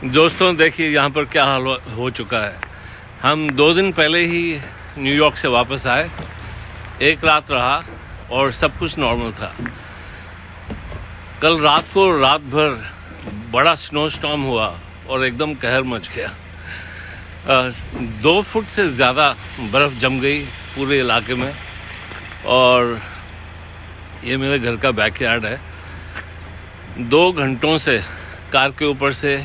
दोस्तों देखिए यहाँ पर क्या हाल हो चुका है। हम 2 दिन पहले ही न्यूयॉर्क से वापस आए, एक रात रहा और सब कुछ नॉर्मल था। कल रात को रात भर बड़ा स्नो स्टॉर्म हुआ और एकदम कहर मच गया। 2 फुट से ज़्यादा बर्फ़ जम गई पूरे इलाके में और ये मेरे घर का बैकयार्ड है। 2 घंटों से कार के ऊपर से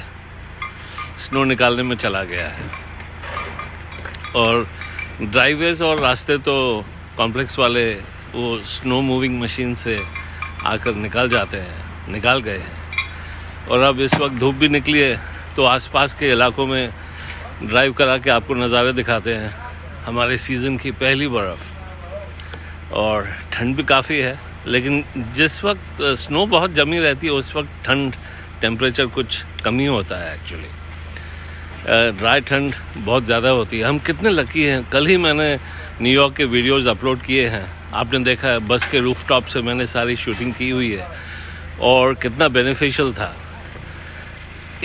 स्नो निकालने में चला गया है और ड्राइवेज और रास्ते तो कॉम्प्लेक्स वाले वो स्नो मूविंग मशीन से आकर निकाल गए हैं। और अब इस वक्त धूप भी निकली है तो आसपास के इलाकों में ड्राइव करा के आपको नज़ारे दिखाते हैं। हमारे सीज़न की पहली बर्फ़ और ठंड भी काफ़ी है, लेकिन जिस वक्त स्नो बहुत जमी रहती है उस वक्त ठंड टेम्परेचर कुछ कम ही होता है। एक्चुअली ड्राई ठंड बहुत ज़्यादा होती है। हम कितने लकी हैं। कल ही मैंने न्यूयॉर्क के वीडियोस अपलोड किए हैं, आपने देखा है। बस के रूफटॉप से मैंने सारी शूटिंग की हुई है और कितना बेनिफिशियल था।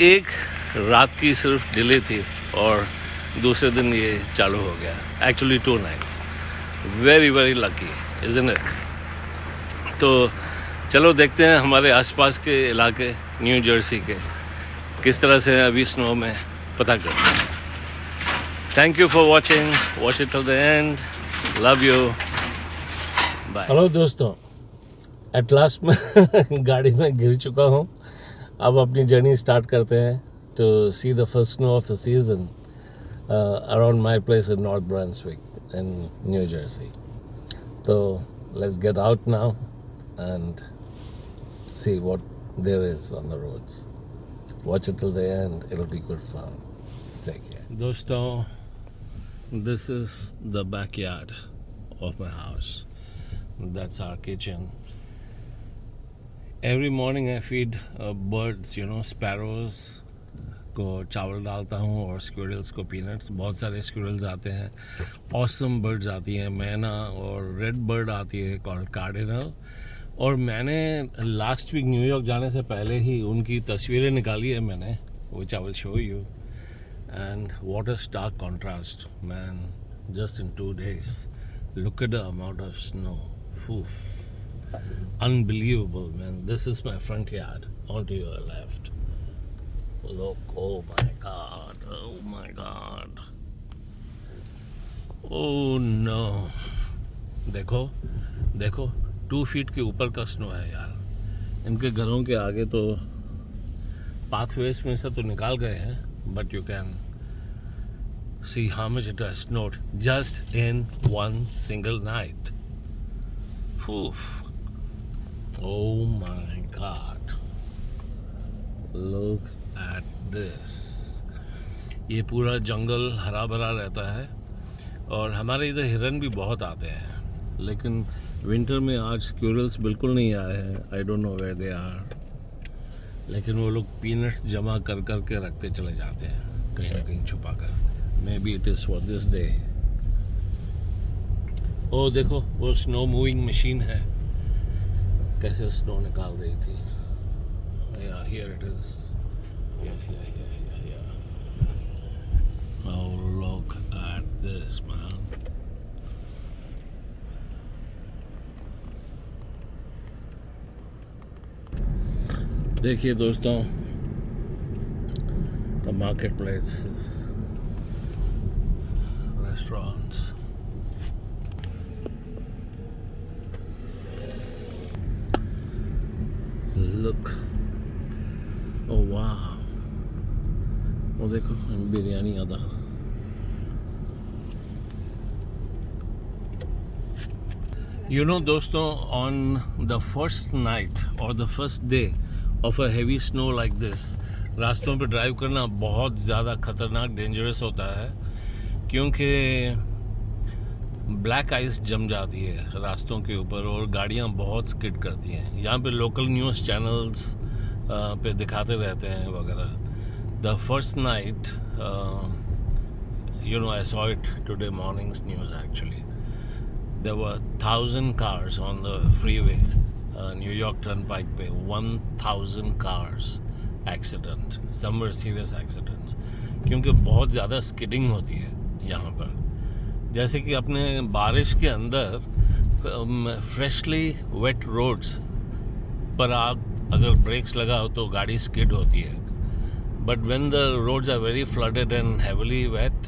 एक रात की सिर्फ डिले थी और दूसरे दिन ये चालू हो गया। Actually 2 nights। Very very lucky, isn't it. तो चलो देखते हैं हमारे आसपास के इलाके न्यू जर्सी के किस तरह से अभी स्नो में, पता करते हैं। Thank you for watching, watch it till the end, love you, bye. Hello दोस्तों, एट लास्ट में गाड़ी में गिर चुका हूँ। अब अपनी जर्नी स्टार्ट करते हैं to see the first snow of the season around my place in North Brunswick in New Jersey. तो let's get out now and see what there is on the roads. Watch it till the end, it'll be good fun. Take care. Dosto, this is the backyard of my house. That's our kitchen. Every morning I feed birds, sparrows को चावल डालता हूँ और squirrels को peanuts. बहुत सारे squirrels आते हैं, ऑसम बर्ड्स आती हैं, मैना और रेड बर्ड आती है कॉल्ड कार्डिनल। और मैंने लास्ट वीक न्यूयॉर्क जाने से पहले ही उनकी तस्वीरें निकाली है मैंने, which I will show you. And what a stark contrast man, just in 2 days। Look at the amount of snow, unbelievable man. This is my front yard, on to your left. Look, oh my god, oh my god, oh no। देखो 2 feet के ऊपर का snow है यार। इनके घरों के आगे तो पाथवेज में से तो निकाल गए हैं, but you can see how much it has snowed just in 1 single night। Oh my god, look at this। ये पूरा जंगल हरा भरा रहता है और हमारे इधर हिरन भी बहुत आते हैं, लेकिन विंटर में आज स्क्विरल्स बिल्कुल नहीं आए हैं। I don't know where they are, लेकिन वो लोग पीनट्स जमा कर के रखते चले जाते हैं कहीं ना कहीं छुपा कर। Maybe it is for this day. ओ देखो, वो स्नो मूविंग मशीन है, कैसे स्नो निकाल रही थी। Yeah, here it is. Yeah. Oh, look at this, man. देखिए दोस्तों, the marketplaces, restaurants। Look, oh wow, वो देखो बिरयानी आधा। दोस्तों, on the first night or the first day of a heavy snow like this, रास्तों पे ड्राइव करना बहुत ज़्यादा ख़तरनाक, डेंजरस होता है, क्योंकि ब्लैक आइस जम जाती है रास्तों के ऊपर और गाड़ियाँ बहुत स्किड करती हैं। यहाँ पे लोकल न्यूज़ चैनल्स पे दिखाते रहते हैं वगैरह। The first night, I saw it today morning's news actually. There were 1000 cars on the freeway, New York turnpike पे 1000 cars accident, somewhere serious accidents, क्योंकि बहुत ज़्यादा स्किडिंग होती है यहाँ पर। जैसे कि अपने बारिश के अंदर फ्रेशली वेट रोड्स पर आप अगर ब्रेक्स लगाओ तो गाड़ी स्किड होती है, but when the roads are very flooded and heavily wet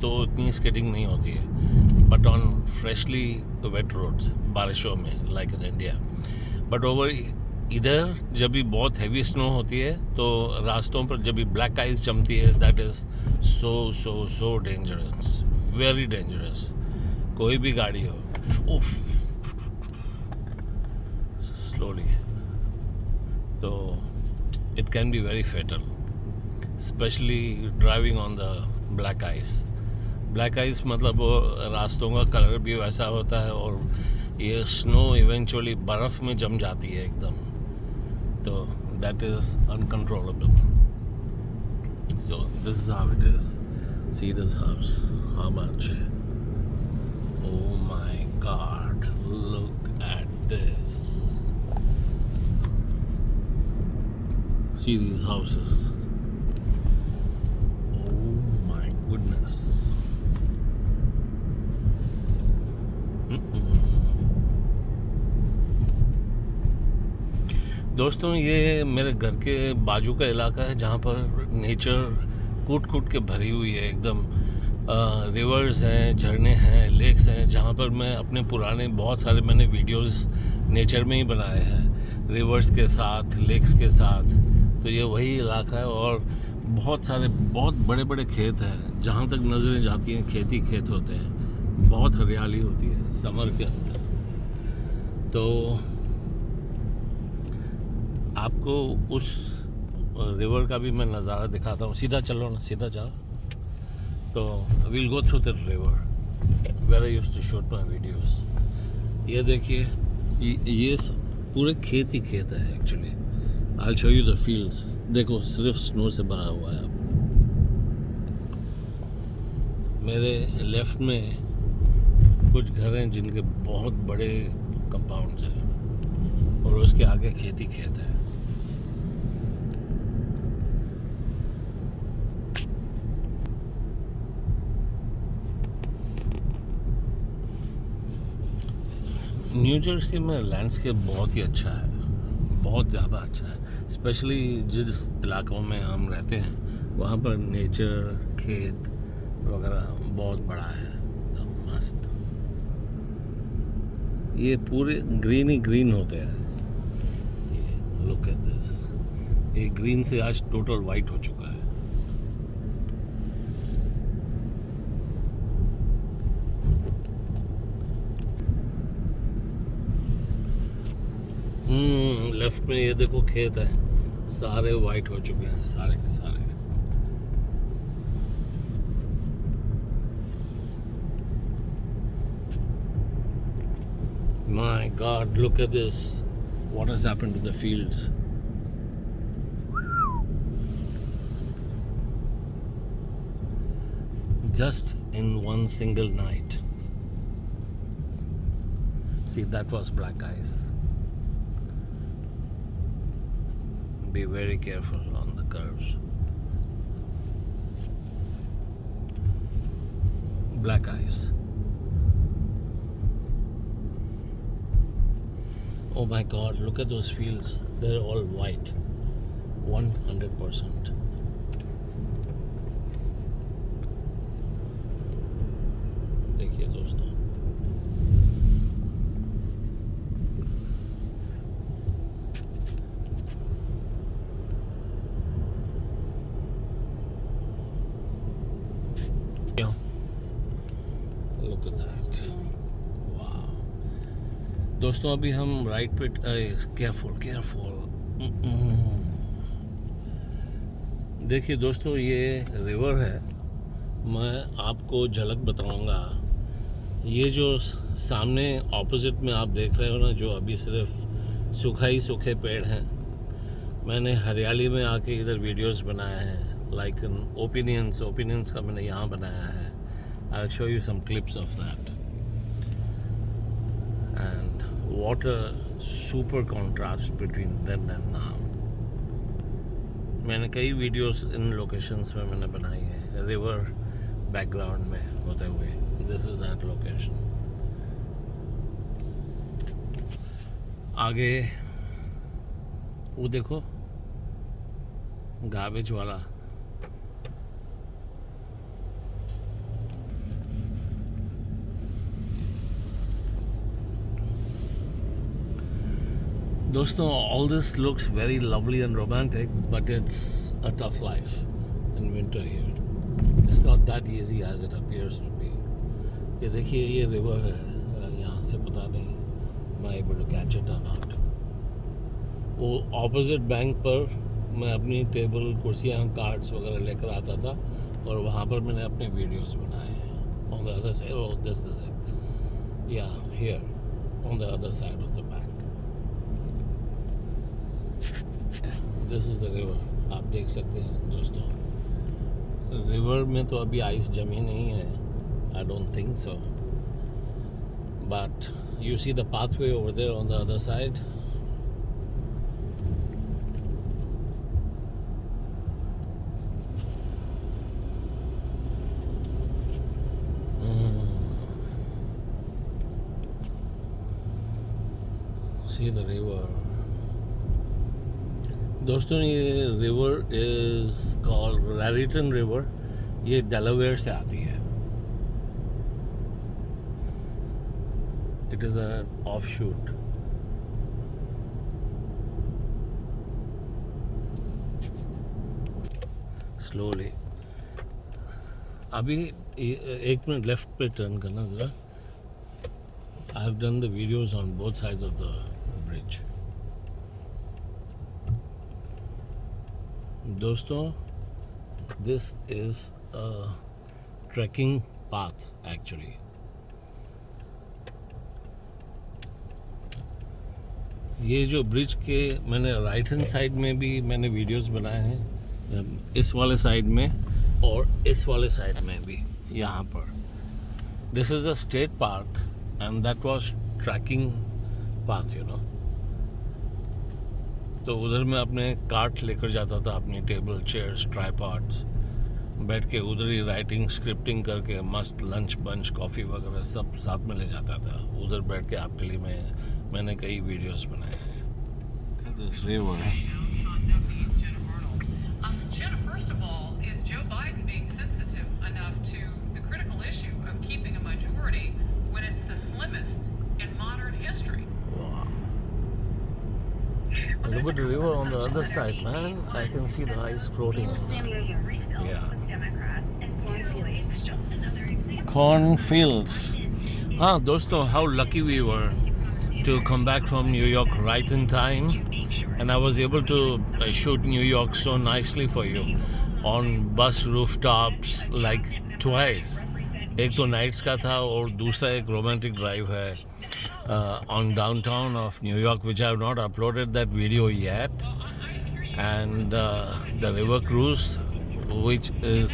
तो उतनी स्किडिंग नहीं होती है, but on freshly wet roads बारिशों में like in India. But over इधर जब भी बहुत हैवी स्नो होती है तो रास्तों पर जब भी ब्लैक आइस जमती है, that is so so so dangerous, very dangerous. कोई भी गाड़ी हो, स्लोली, तो it can be very fatal, specially driving on the black ice. Black ice मतलब वो रास्तों का कलर भी वैसा होता है और ये स्नो इवेंचुअली बर्फ़ में जम जाती है एकदम, तो that is uncontrollable. So this is how it is. See this house, how much, oh my god, look at this. See these houses. Oh my goodness. दोस्तों, ये मेरे घर के बाजू का इलाका है जहाँ पर नेचर कूट कूट के भरी हुई है एकदम। रिवर्स हैं, झरने हैं, लेक्स हैं, जहाँ पर मैं अपने पुराने बहुत सारे मैंने वीडियोस नेचर में ही बनाए हैं, रिवर्स के साथ, लेक्स के साथ। तो ये वही इलाका है और बहुत सारे बहुत बड़े बड़े खेत हैं, जहाँ तक नज़रें जाती हैं खेती खेत होते हैं, बहुत हरियाली होती है समर के अंदर। तो आपको उस रिवर का भी मैं नज़ारा दिखाता हूँ। सीधा चलो ना, सीधा जाओ। तो we'll go through the river where I used to shoot my videos. ये देखिए, ये पूरे खेत ही खेत है actually. I'll show you the fields. देखो, सिर्फ स्नो से भरा हुआ है। मेरे लेफ्ट में कुछ घर हैं जिनके बहुत बड़े कंपाउंड्स हैं और उसके आगे खेती खेत है। न्यू जर्सी में लैंडस्केप बहुत ही अच्छा है, बहुत ज़्यादा अच्छा है। स्पेशली जिस इलाकों में हम रहते हैं वहाँ पर नेचर, खेत वगैरह बहुत बड़ा है, तो मस्त। ये पूरे ग्रीन ही ग्रीन होते हैं। ये लुक एट दिस, ये ग्रीन से आज टोटल वाइट हो चुका है। लेफ्ट में ये देखो खेत है, सारे वाइट हो चुके हैं, सारे के सारे। My God, look at this. What has happened to the fields? Just in one single night. See, that was black ice. Be very careful on the curves. Black ice. Oh my God, look at those fields. They're all white. 100%. देखिए दोस्तों, look at that. Wow. दोस्तों, अभी हम right पे, careful देखिए दोस्तों, ये river है। मैं आपको झलक बताऊंगा। ये जो सामने ऑपोजिट में आप देख रहे हो ना, जो अभी सिर्फ सूखे पेड़ हैं, मैंने हरियाली में आके इधर वीडियोस बनाए हैं, लाइक ओपिनियंस का मैंने यहाँ बनाया है। I'll show you some clips of that. And what a super contrast between then and now. मैंने कई वीडियोस इन लोकेशंस में मैंने बनाई है, रिवर बैकग्राउंड में होते हुए. This is that location. आगे वो देखो गार्बेज वाला. दोस्तों, all this looks very lovely and romantic, but it's a tough life in winter here. It's not that easy as it appears to be. ये देखिए, ये रिवर है. यहाँ से पता नहीं मैं able to catch it or not. वो ऑपोजिट बैंक पर मैं अपनी टेबल, कुर्सियाँ, कार्ड्स वगैरह लेकर आता था और वहाँ पर मैंने अपने वीडियोस बनाए हैं. On the other side, oh this is it. Yeah, here on the other side of the bank. This is the river. आप देख सकते हैं दोस्तों, रिवर में तो अभी आइस जमी नहीं है. I don't think so, but you see the pathway over there on the other side. See the river. दोस्तों, ये river is called Raritan river. ये डेलावेयर से आती है. It is a offshoot. Slowly. अभी 1 मिनट लेफ्ट पे turn करना ज़रा. I have done the videos on both sides of the bridge. दोस्तों, this is a trekking path actually. ये जो ब्रिज के मैंने राइट हैंड साइड में भी मैंने वीडियोस बनाए हैं, इस वाले साइड में और इस वाले साइड में भी. यहाँ पर this is a state park and that was trekking path, you know. तो उधर मैं अपने कार्ट लेकर जाता था, अपनी टेबल, चेयर्स, ट्राइपॉड्स, बैठ के उधर ही राइटिंग, स्क्रिप्टिंग करके मस्त लंच बंच, कॉफ़ी वगैरह सब साथ में ले जाता था. उधर बैठ के आपके लिए मैंने कई वीडियोस बनाए हैं. Jenna, first of all, is Joe Biden being sensitive enough to the critical issue of keeping a majority when it's the slimmest in modern history? Wow. Look at the river on the other side, man. I can see the ice floating. Yeah. Cornfields. दोस्तों, how lucky we were to come back from New York right in time, and I was able to shoot New York so nicely for you on bus rooftops like twice. एक तो nights का था और दूसरा एक romantic drive है on downtown of New York, which I have not uploaded that video yet, and the river cruise, which is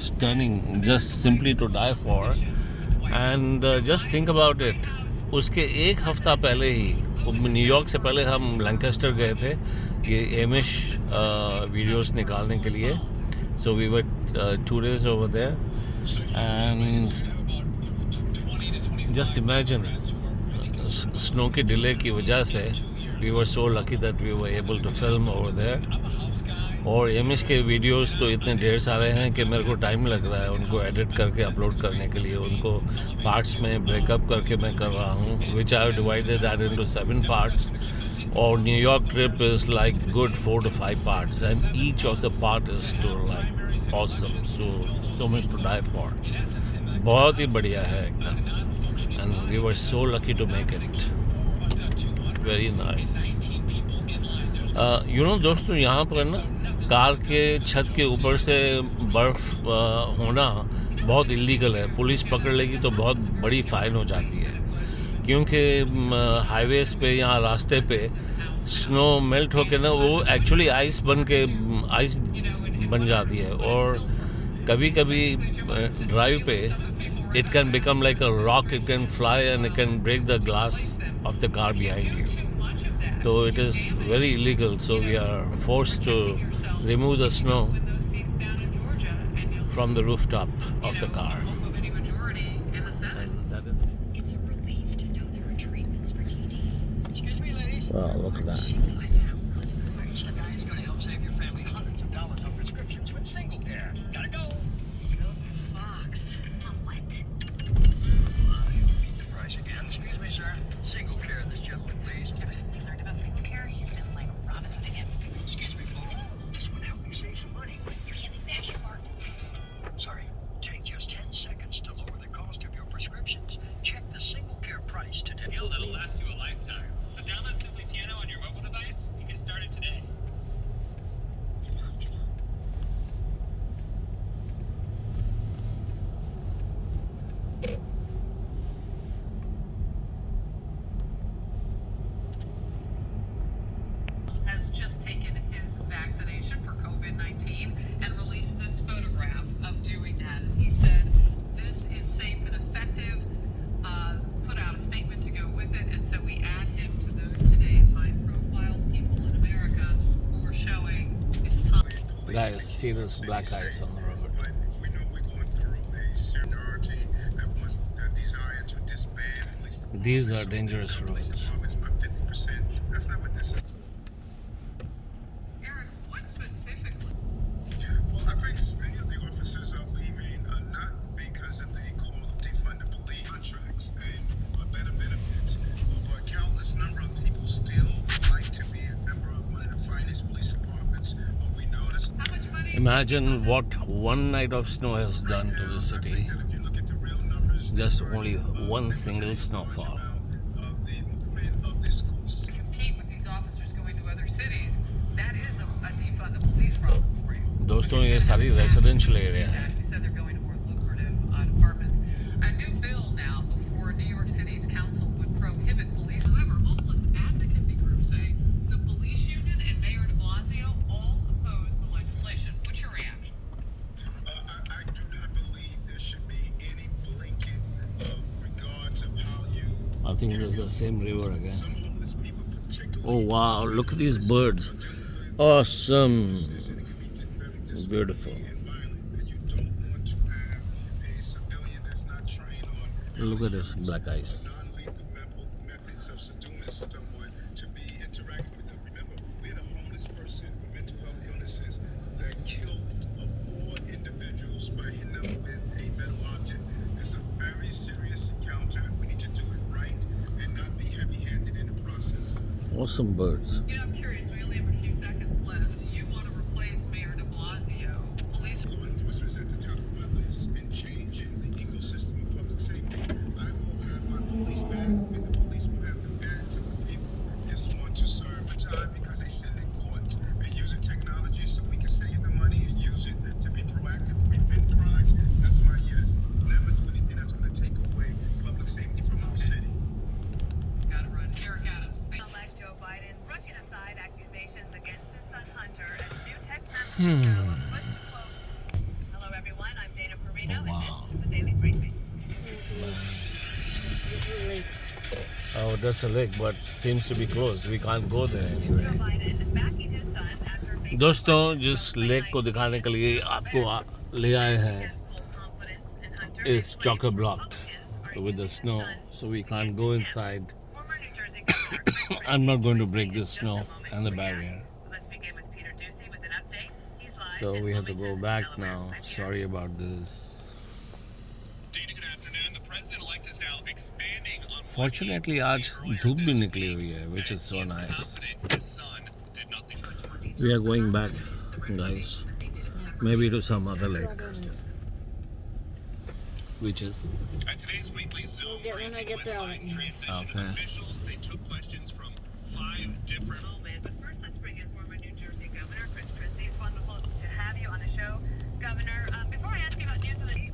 stunning, just simply to die for. And just think about it, उसके एक हफ्ता पहले ही, New York से पहले हम Lancaster गए थे ये एमिश वीडियोस निकालने के लिए. So we were 2 days over there, and just imagine, snow के डिले की वजह से we were so lucky that we were able to film over there. और एमिश के वीडियोस तो इतने ढेर सारे हैं कि मेरे को टाइम लग रहा है उनको एडिट करके अपलोड करने के लिए. उनको पार्ट्स में ब्रेकअप करके मैं कर रहा हूँ, which I have divided that into 7 parts. और New York trip is like good 4 to 5 parts, and each of the part is too like awesome, so much to die for. बहुत ही बढ़िया है एकदम. And we were so lucky to make it. Very nice. You know दोस्तों, यहाँ पर ना car के छत के ऊपर से बर्फ़ होना बहुत इलीगल है. पुलिस पकड़ लेगी तो बहुत बड़ी फ़ाइन हो जाती है, क्योंकि हाईवेज़ पे या रास्ते पे स्नो मेल्ट होके ना वो एक्चुअली आइस बन जाती है. और कभी कभी ड्राइव पे it can become like a rock, it can fly and it can break the glass of the car behind you. though it is very illegal, so we are forced to remove the snow When those seats down in Georgia, and you'll from the rooftop you of the know, car. hope of any majority in the Senate. And that is, It's a relief to know there are treatments for TD. Excuse me, ladies. wow, look at that. I am. Who's Rosemary? A guy who's going to help save your family hundreds of dollars on prescriptions with Single Care. Gotta go. Silver Fox. On what? I repeat the price again. Excuse me, sir. Single Care, this gentleman, please. Ever since he learned about Single Care, he's been like Robin Hooding it. Excuse me, folks. This would help you save some money. You can't be back here, Martin. Sorry. Take just 10 seconds to lower the cost of your prescriptions. Check the Single Care price today. Deal that'll last you a lifetime. So download Simply Piano on your mobile device and get started today. Has just taken his vaccination for COVID-19 and released this photograph of doing that. And he said, this is safe and effective, put out a statement to go with it. And so we add him to those today high-profile people in America who are showing it's time. Guys, see this black ice on the road. But we know we're going through a seniority that wants that desire to disband police departments. These are So dangerous police roads. departments by 50%. That's not what this is. Eric, what specifically? Well, I think many of the officers are leaving not because of the call of defund the police contracts and better benefits, but countless number of people still would like to be a member of one of the finest police departments. But we noticed. How much money? Imagine what one night of snow has done to the city. If you look at the real numbers, Just there only are, one they single say large snowfall. amount of the movement of the schools. Compete with these officers going to other cities, that is a defund the police problem for you. दोस्तों ये सारी residential area है. You said they're going to more lucrative departments. A new bill now before New York City's council would prohibit police. However, homeless advocacy groups say the police union and Mayor de Blasio all oppose the legislation. What's your reaction? I do not believe there should be any blanket regards of how you. I think there's the same river again. Some homeless people, particularly. Oh wow, look at these birds. Awesome. It's beautiful. And violent, and you don't want to have a civilian that's not trained on. Look at this black ice. Non-lethal methods of seducing someone to be interacting with them. Remember, we had a homeless person with mental health illnesses that killed 4 individuals by hitting them with a metal object. It's a very serious encounter. We need to do it right and not be heavy-handed in the process. Awesome birds. You know, I'm curious, we only have a few seconds left. You want to replace Mayor de Blasio. Police Law enforcement is at the top of my list in changing the ecosystem of public safety. I will have my police back, and the police will have the backs of the people that want to serve a time because they sit in court and using technology so we can save the money and use it to be proactive, prevent crimes. That's my yes. Never do anything that's going to take away public safety from our city. got to run. Eric Adams. Elect Joe Biden brushing aside accusations against his son Hunter as new text messages show a push to close. Hello, everyone. I'm Dana Perino, Oh, wow. and this is the Daily Briefing. Oh, that's a lake, but seems to be closed. We can't go there Joe anyway. Biden backing his son after facing दोस्तों questions जिस from lake को late दिखाने के लिए आपको ले आए हैं his full confidence in Hunter is and claims chock-a-blocked Republicans are with the using his snow, son so we to can't get go to him. inside. Former New Jersey Governor Chris I'm not going to Christie break joins me in this just a snow moment and the to react. barrier. Let's begin with Peter Ducey with an update. He's live So in we have to go Wilmington, back Delaware. now. Hi, Peter. Sorry about this. Dana, good afternoon. The president-elect is now expanding on what Fortunately, he आज told me धूप earlier भी this निकली week, हुई है, which that is so he is nice. confident his son did nothing wrong. We are going back, guys. Maybe to some other lake, which is At today's weekly Zoom get when I briefing get with there, I'll Biden let you know. transition Okay. officials, they took questions from 5 different. Moment, but first let's bring in former New Jersey Governor Chris Christie. It's wonderful to have you on the show, Governor. Before I ask you about news of the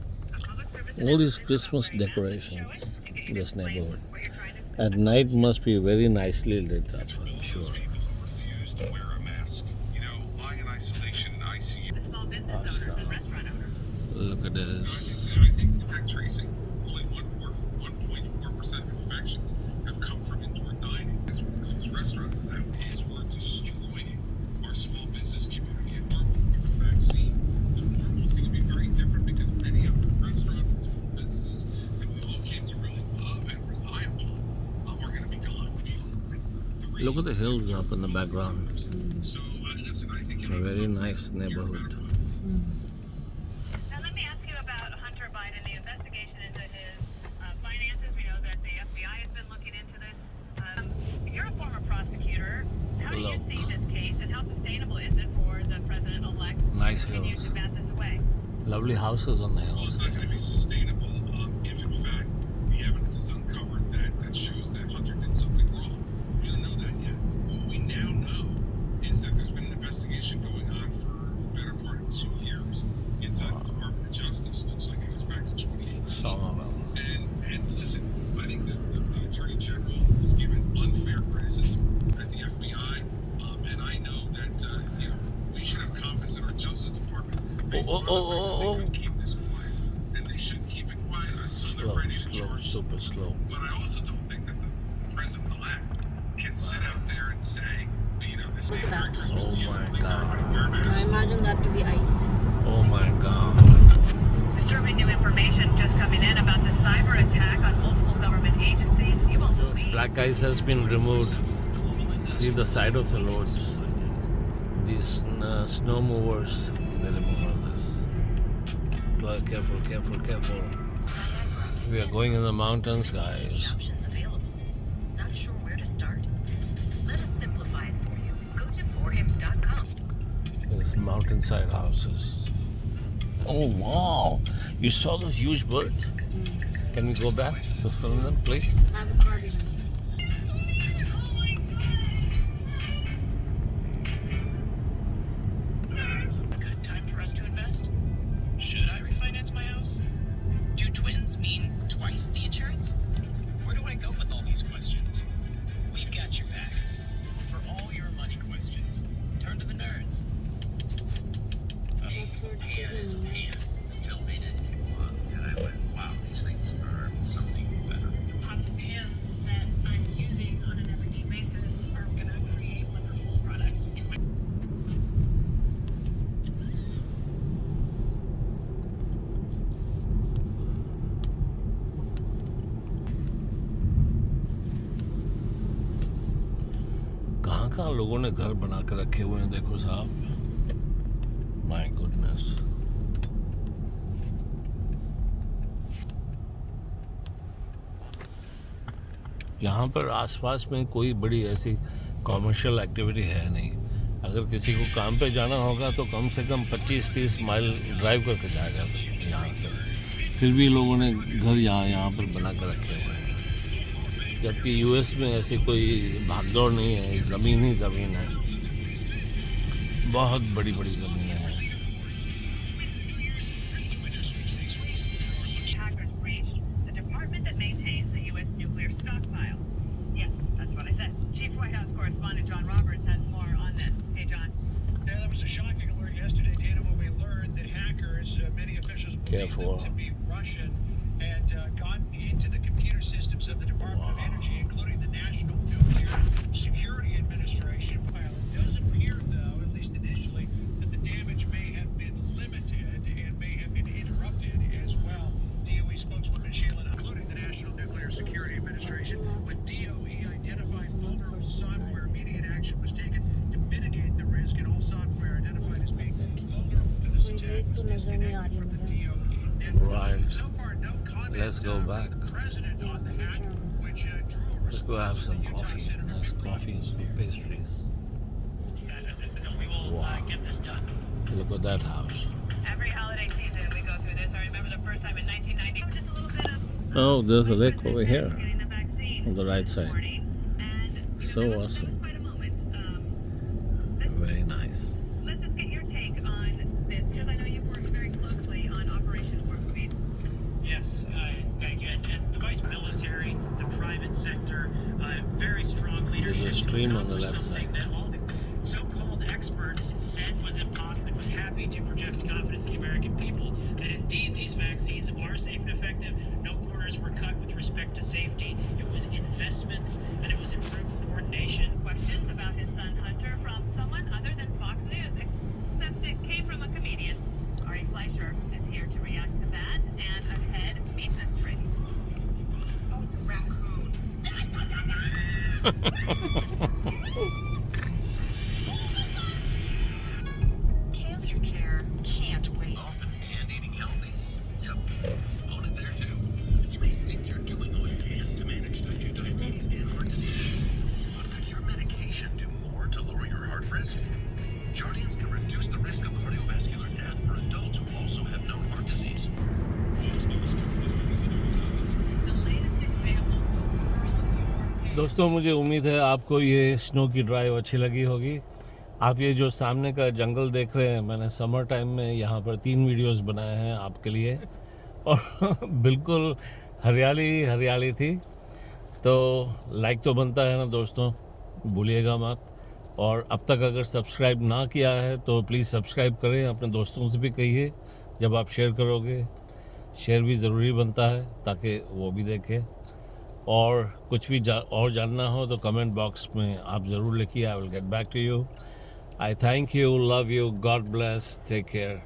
public service, all these announcement Christmas about wearing masks, show decorations it and get you in to this explain neighborhood. what you're trying to- At night must be very nicely lit up, For all I'm sure. those people who refuse to wear a mask, you know, lying in isolation in ICU. the small business owners and restaurant owners. Look at this. I think contact tracing, only 1.4% of infections have come from indoor dining. Those restaurants that Look at the hills up in the background. So, listen, I think A very nice neighborhood. Now, let me ask you about Hunter Biden, the investigation into his finances. We know that the FBI has been looking into this. You're a former prosecutor. How do you Look. see this case, and how sustainable is it for the president-elect to Nice continue hills. to bat this away? Lovely houses on the Well, hills. it's not going to be sustainable if, in fact, the evidence is uncovered that shows that Hunter did something wrong. We don't know that yet. What we now know is that there's been an investigation going on for the better part of 2 years inside the Department of Justice. Looks like it goes back to 2018. Some of them. And listen, I think that the Attorney General was given unfair criticism at the FBI, and I know that we should have confidence in our Justice Department. Based on the fact that they could keep this quiet, and they should keep it quiet until they're Slow, ready to slow, charge. super slow. But I also don't think that the president-elect can sit out there and say, this Look at that. director is supposed to Oh my police everybody God. wear I masks. imagine that to be ice. Oh my God. Disturbing new information just coming in about the cyber attack on multiple government agencies. You won't believe. Black ice has been removed. See the side of the roads. These snow movers, they remove all this. Careful, careful, careful. We are going in the mountains, guys. Options available. Not sure where to start? Let us simplify it for you. Go to forhims.com. There's mountainside houses. Oh wow! You saw those huge birds? Can we go back to film them, please? I have a cardigan. Good time for us to invest? Should I refinance my house? Do twins mean twice the insurance? Where do I go with all these questions? We've got your back. For all your money questions, turn to the nerds. Until they didn't come along, and I went, wow, these things are something better. Pots and pans that I'm using on an everyday basis are going to create wonderful products. कहाँ लोगों ने घर बना कर रखे हुए हैं देखो साहब माय गुडनेस यहाँ पर आसपास में कोई बड़ी ऐसी कॉमर्शियल एक्टिविटी है नहीं अगर किसी को काम पे जाना होगा तो कम से कम 25-30 माइल ड्राइव करके जाएगा यहाँ से फिर भी लोगों ने घर यहाँ पर बना कर रखे हुए हैं जबकि यूएस में ऐसी कोई भागदौड़ नहीं है ज़मीन ही ज़मीन है बहुत बड़ी बड़ी ज़मीनें हैं Hackers breached the department that maintains the U.S. nuclear stockpile. Yes, that's what I said. Chief White House correspondent John Roberts has more on this. Hey, John. Yeah, there was a shocking alert yesterday, Dana, when we learned that hackers, many officials believe Careful. them to be Russian, had gotten into the computer systems of the Department of Energy, including the National Nuclear Security Administration. It does appear, though, at least initially, that the damage may have been limited and may have been interrupted as well. DOE spokeswoman Shailen, including the National Nuclear Security Administration, when DOE identified vulnerable software, immediate action was taken to mitigate the risk, and all software identified as being vulnerable to this attack was disconnected from the DOE network. Right. So far, no comment Let's go from back. the president on the hack, which drew a Let's go have response some from the Utah coffee Senator nice Mitt coffee and some pastries We will get this done. look at that house Every holiday season we go through this. I remember the first time in 1990. Just a little bit of oh there's a lake over here getting the vaccine on the right this side morning. And So there was awesome. quite a moment. very nice Let's just get your take on this because I know you've worked very closely on Operation Warp Speed. Yes, thank you. And the vice military, the private sector, very strong leadership. There's a stream to on the accomplish left something side. that all the so-called experts said was impossible and was happy to project confidence in the American people that indeed these vaccines are safe and effective. No corners were cut with respect to safety. It was investments and it was improved coordination. Questions about his son Hunter from someone other than Fox News, except it came from a comedian. Ari Fleischer is here to react to that and ahead business trade. Oh, it's a raccoon. दोस्तों मुझे उम्मीद है आपको ये snow की drive अच्छी लगी होगी। आप ये जो सामने का जंगल देख रहे हैं, मैंने समर टाइम में यहाँ पर 3 वीडियोस बनाए हैं आपके लिए और बिल्कुल हरियाली हरियाली थी। तो लाइक तो बनता है ना दोस्तों, भूलिएगा मत। और अब तक अगर सब्सक्राइब ना किया है तो प्लीज़ सब्सक्राइब करें, अपने दोस्तों से भी कहिए। जब आप शेयर करोगे, शेयर भी ज़रूरी बनता है ताकि वो भी देखें। और कुछ भी और जानना हो तो कमेंट बॉक्स में आप ज़रूर लिखिए, I will get back to you. I thank you, love you, God bless, take care.